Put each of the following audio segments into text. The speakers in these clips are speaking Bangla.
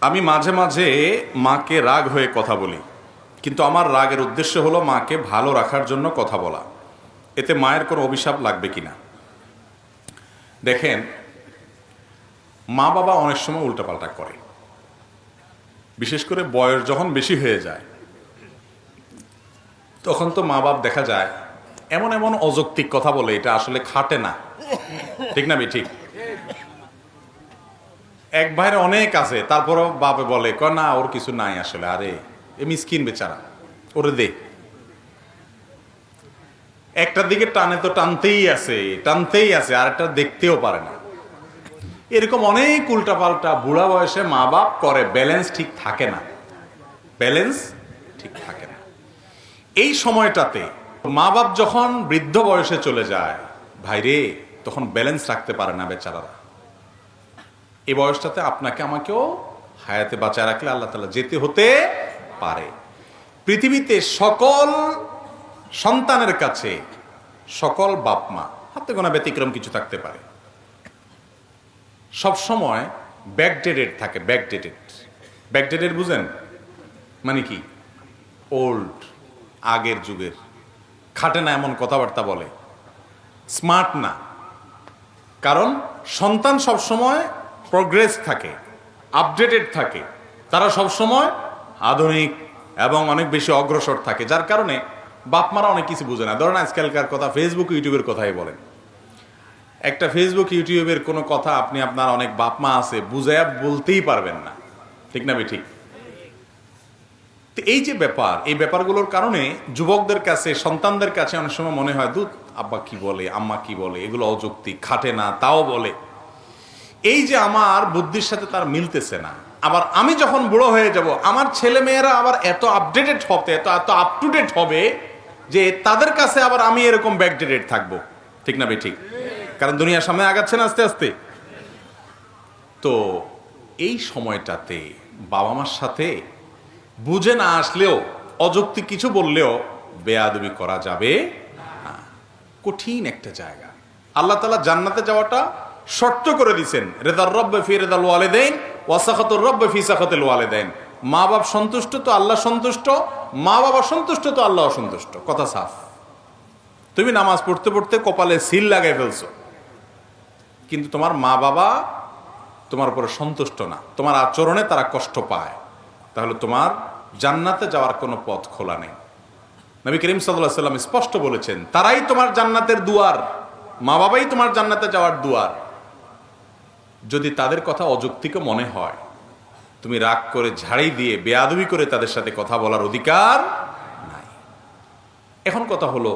আমি মাঝে মাঝে মাকে রাগ হয়ে কথা বলি, কিন্তু আমার রাগের উদ্দেশ্য হলো মাকে ভালো রাখার জন্য কথা বলা। এতে মায়ের কোনো অভিশাপ লাগবে কিনা? দেখেন, মা বাবা অনেক সময় উল্টাপাল্টা করে, বিশেষ করে বয়স যখন বেশি হয়ে যায় তখন তো মা বাপ দেখা যায় এমন এমন অযৌক্তিক কথা বলে, এটা আসলে খাটে না। ঠিক না ঠিক? এক ভাইয়ের অনেক আছে, তারপরও বাপে বলে না ওর কিছু নাই আসলে, আরে এ মিসকিন বেচারা, ওরে দে। একটার দিকে টানে তো টানতেই আছে, আর একটা দেখতেও পারে না। এরকম অনেক উল্টাপাল্টা বুড়া বয়সে মা বাপ করে, ব্যালেন্স ঠিক থাকে না। এই সময়টাতে মা বাপ যখন বৃদ্ধ বয়সে চলে যায়, ভাইরে, তখন ব্যালেন্স রাখতে পারে না বেচারারা। এই বয়সটাতে আপনাকে আমাকেও হায়াতে বাঁচায় রাখলে আল্লাহ তাআলা যেতে হতে পারে। পৃথিবীতে সকল সন্তানের কাছে, সকল বাপ মা, হাতে গোনা ব্যতিক্রম কিছু থাকতে পারে, সব সময় ব্যাকডেটেড থাকে। ব্যাকডেটেড বুঝেন মানে কি? ওল্ড, আগের যুগের, খাটে না এমন কথাবার্তা বলে, স্মার্ট না। কারণ সন্তান সবসময় প্রোগ্রেস থাকে, আপডেটেড থাকে, তারা সবসময় আধুনিক এবং অনেক বেশি অগ্রসর থাকে, যার কারণে বাপমারা অনেক কিছু বুঝে না। ধরেন আজকালকার কথা, ফেসবুক ইউটিউবের কথাই বলেন, একটা ফেসবুক ইউটিউবের কোনো কথা আপনি, আপনার অনেক বাপমা আছে, বুঝাইয়া বলতেই পারবেন না। ঠিক না ঠিক? তো এই যে ব্যাপার, এই ব্যাপারগুলোর কারণে যুবকদের কাছে, সন্তানদের কাছে অনেক সময় মনে হয়, দুধ আব্বা কি বলে, আম্মা কি বলে, এগুলো অযৌক্তিক, খাটে না, তাও বলে। এই যে আমার বুদ্ধির সাথে তার মিলতেছে না। আবার আমি যখন বুড়ো হয়ে যাব, আমার ছেলে মেয়েরা আবার এত আপডেটেড হবে, এত আপ টু ডেট হবে যে তাদের কাছে আবার আমি এরকম ব্যাকডেটেড থাকবো। ঠিক না ঠিক? কারণ দুনিয়ার সামনে আগাচ্ছে না আস্তে আস্তে। তো এই সময়টাতে বাবা মার সাথে বুঝে না আসলেও, অযৌক্তিক কিছু বললেও বেয়াদবি করা যাবে না। কঠিন একটা জায়গা। আল্লাহ তাআলা জান্নাতে যাওয়াটা শর্ত করে দিয়েছেন, রেদার রব্বে ফি রেদাল ওয়ালিদাইন ওয়া সাখাতুর রব্বে ফি সাখাতিল ওয়ালিদাইন। মা বাপ সন্তুষ্ট তো আল্লাহ সন্তুষ্ট, মা বাবা সন্তুষ্ট তো আল্লাহ সন্তুষ্ট। কথা সাফ। তুমি নামাজ পড়তে পড়তে কপালে সিল লাগাই ফেলছো, কিন্তু তোমার মা বাবা তোমার উপরে সন্তুষ্ট না, তোমার আচরণে তারা কষ্ট পায়, তাহলে তোমার জান্নাতে যাওয়ার কোনো পথ খোলা নেই। নবী করিম সাল্লাল্লাহু আলাইহি ওয়াসাল্লাম স্পষ্ট বলেছেন, তারাই তোমার জান্নাতের দুয়ার, মা বাবাই তোমার জান্নাতে যাওয়ার দুয়ার। যদি তাদের কথা অযৌক্তিক মনে হয়, তুমি রাগ করে, ঝাড়ি দিয়ে, বেয়াদবি করে তাদের সাথে কথা বলার অধিকার নাই। এখন কথা হলো,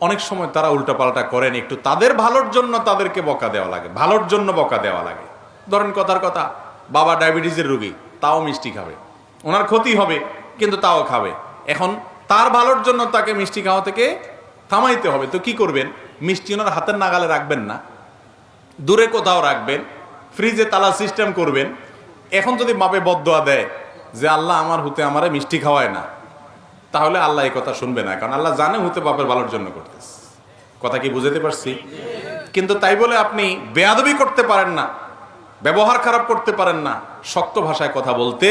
অনেক সময় তারা উল্টাপাল্টা করেন, একটু তাদের ভালোর জন্য তাদেরকে বকা দেওয়া লাগে, ভালোর জন্য বকা দেওয়া লাগে। ধরেন কথার কথা, বাবা ডায়াবেটিসের রোগী, তাও মিষ্টি খাবে, ওনার ক্ষতি হবে কিন্তু তাও খাবে। এখন তার ভালোর জন্য তাকে মিষ্টি খাওয়া থেকে থামাইতে হবে, তো কি করবেন? মিষ্টি ওনার হাতের নাগালে রাখবেন না, দূরে কোথাও রাখবেন, ফ্রিজে তালা সিস্টেম করবেন। এখন যদি বাপে বদদোয়া দেয় যে আল্লাহ আমার হুতে আমারে মিষ্টি খাওয়ায় না, তাহলে আল্লাহ এই কথা শুনবে না, কারণ আল্লাহ জানে হুতে বাপের ভালোর জন্য করতেছে। কথা কি বুঝাতে পারছি? কিন্তু তাই বলে আপনি বেয়াদবি করতে পারেন না, ব্যবহার খারাপ করতে পারেন না, শক্ত ভাষায় কথা বলতে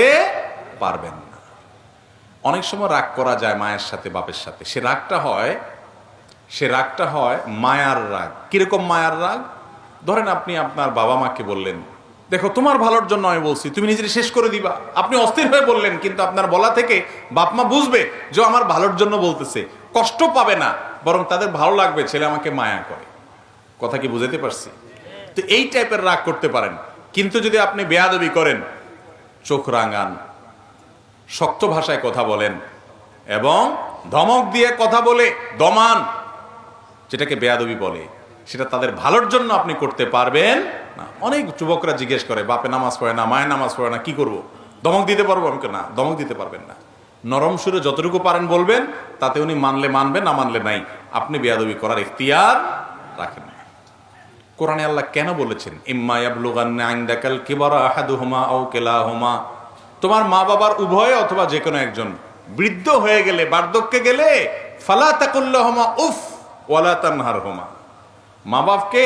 পারবেন না। অনেক সময় রাগ করা যায় মায়ের সাথে, বাপের সাথে। সে রাগটা হয় মায়ার রাগ। কিরকম মায়ার রাগ? ধরেন আপনি আপনার বাবা মাকে বললেন, দেখো তোমার ভালোর জন্য আমি বলছি, তুমি নিজের শেষ করে দিবা। আপনি অস্থির হয়ে বললেন, কিন্তু আপনার বলা থেকে বাপ মা বুঝবে যে আমার ভালোর জন্য বলতেছে, কষ্ট পাবে না, বরং তাদের ভালো লাগবে ছেলে আমাকে মায়া করে। কথা কি বুঝাতে পারছি? তো এই টাইপের রাগ করতে পারেন। কিন্তু যদি আপনি বেয়াদবি করেন, চোখ রাঙান, শক্ত ভাষায় কথা বলেন এবং ধমক দিয়ে কথা বলে দমান, যেটাকে বেয়াদবি বলে, সেটা তাদের ভালোর জন্য আপনি করতে পারবেন না। অনেক যুবকরা জিজ্ঞেস করে, বাপে নামাজ পড়ে না, মায়ে নামাজ পড়ে না, কি করব? ধমক দিতে পারবো? আমি না, ধমক দিতে পারবেন না। নরম সুরে যতটুকু পারেন বলবেন, তাতে উনি মানলে মানবেন, না মানলে নাই। আপনি বেয়াদবি করার ইখতিয়ার রাখেন না। কোরআনে আল্লাহ কেন বলেছেন, ইম্মা ইয়াবলুগান্না ইনদাকাল কিবারা আহাদুহুমা আও কিলাহুমা, তোমার মা বাবার উভয় অথবা যে কোনো একজন বৃদ্ধ হয়ে গেলে, বার্ধক্যে গেলে, ফালা তাকুল্লাহুমা উফ ওয়ালা তানহারহুমা, মা বাপকে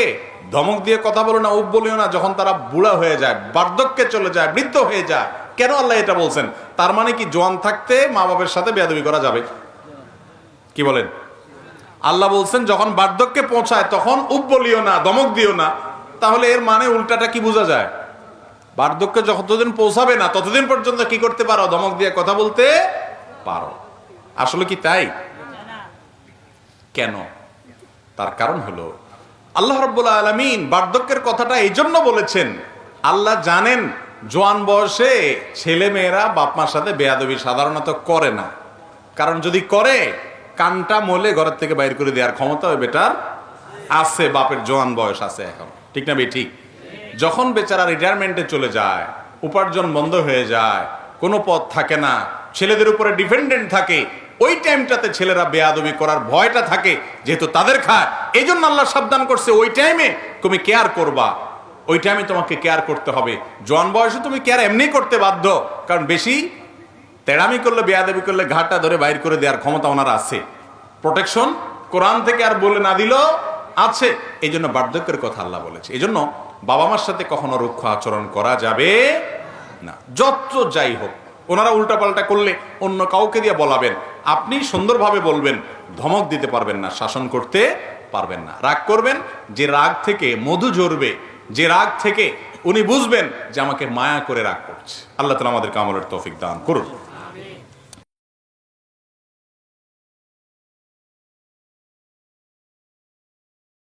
ধমক দিয়ে কথা বলো না, উফ বলিও না। যখন তারা বুড়া হয়ে যায়, বার্ধক্যে চলে যায়, বৃদ্ধ হয়ে যায়, কেন আল্লাহ এটা বলছেন? তার মানে কি জোয়ান থাকতে মা বাবার সাথে বেয়াদবি করা যাবে? কি বলেন? আল্লাহ বলছেন যখন বার্ধক্যে পৌঁছায় তখন উপ বলিও না, ধমক দিও না। তাহলে এর মানে উল্টাটা কি বোঝা যায়? বার্ধক্যে যতদিন পৌঁছাবে না ততদিন পর্যন্ত কি করতে পারো? ধমক দিয়ে কথা বলতে পারো। আসলে কি তাই? কেন? তার কারণ হলো আল্লাহ রাব্বুল আলামিন বার্ধক্যের কথাটা এই জন্য বলেছেন, আল্লাহ জানেন জোয়ান বয়সে ছেলে মেয়েরা বাপ মার সাথে বেয়াদবি সাধারণত করে না। কারণ যদি করে কানটা মলে ঘরের থেকে বাইর করে দেওয়ার ক্ষমতা ওই বেটার আছে, বাপের জোয়ান বয়স আছে এখন, ঠিক না? ঠিক। যখন বেচারা রিটায়ারমেন্টে চলে যায়, উপার্জন বন্ধ হয়ে যায়, কোনো পথ থাকে না, ছেলেদের উপরে ডিপেন্ডেন্ট থাকে, ওই টাইমটাতে ছেলেরা বেয়াদবি করার ভয়টা থাকে, যেহেতু তাদের খায়। এই জন্য আল্লাহ সাবধান করছে ওই টাইমে তুমি কেয়ার করবা, ওই টাইমে তোমাকে কেয়ার করতে হবে। জোয়ান বয়সে তুমি কেয়ার এমনি করতে বাধ্য, কারণ বেশি তেড়ামি করলে, বেয়াদবি করলে ঘাটটা ধরে বাইর করে দেওয়ার ক্ষমতা ওনার আছে। প্রোটেকশন কোরআন থেকে আর বলে না দিলেও আছে। এই জন্য বার্ধক্যের কথা আল্লাহ বলেছে। এই জন্য বাবা মার সাথে কখনো রুক্ষ আচরণ করা যাবে না, যত যাই হোক। ওনারা উল্টাপাল্টা করলে অন্য কাউকে দিয়ে বলাবেন, আপনি সুন্দরভাবে বলবেন, ধমক দিতে পারবেন না, শাসন করতে পারবেন না। রাগ করবেন, যে রাগ থেকে মধু ঝরবে, যে রাগ থেকে উনি বুঝবেন যে আমাকে মায়া করে রাগ করছে। আল্লাহ তাআলা আমাদেরকে আমলের তৌফিক দান করুন।